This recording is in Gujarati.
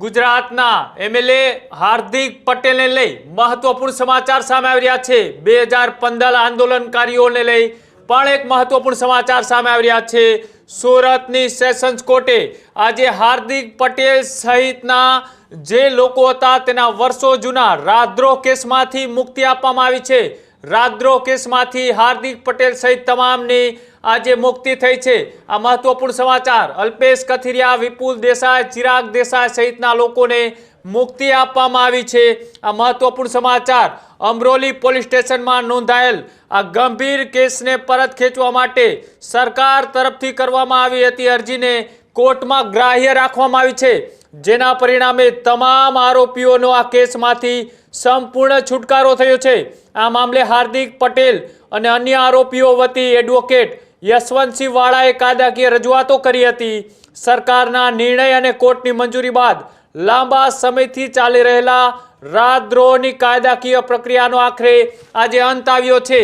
ગુજરાતના એમએલએ હાર્દિક પટેલને લઈ મહત્વપૂર્ણ સમાચાર સામે આવી રહ્યા છે। 2015 આંદોલનકારીઓને લઈ પણ એક મહત્વપૂર્ણ સમાચાર સામે આવી રહ્યા છે। સુરતની સેશન્સ કોર્ટે આજે હાર્દિક પટેલ સહિતના જે લોકો હતા તેના વર્ષો જૂના રાજદ્રોહ કેસમાંથી મુક્તિ આપવામાં આવી છે। રાજદ્રોહ કેસમાંથી હાર્દિક પટેલ સહિત તમામની આજે મુક્તિ થઈ છે। આ મહત્વપૂર્ણ સમાચાર અલ્પેશ કથિરિયા, વિપુલ દેસાઈ, ચિરાગ દેસાઈ સહિતના લોકોને મુક્તિ આપવામાં આવી છે। આ મહત્વપૂર્ણ સમાચાર અમરોલી પોલીસ સ્ટેશનમાં નોંધાયેલ આ ગંભીર કેસને પરત ખેંચવા માટે સરકાર તરફથી કરવામાં આવી હતી અરજીને કોર્ટમાં ગ્રાહ્ય રાખવામાં આવી છે, જેના પરિણામે તમામ આરોપીઓનો આ કેસમાંથી સંપૂર્ણ છુટકારો થયો છે। આ મામલે હાર્દિક પટેલ અને અન્ય આરોપીઓ વતી એડવોકેટ યશવંતસિંહ વાળાએ કાયદાકીય રજૂઆતો કરી હતી। સરકારના નિર્ણય અને કોર્ટની મંજૂરી બાદ લાંબા સમયથી ચાલી રહેલા રાજદ્રોહની કાયદાકીય પ્રક્રિયાનો આખરે આજે અંત આવ્યો છે।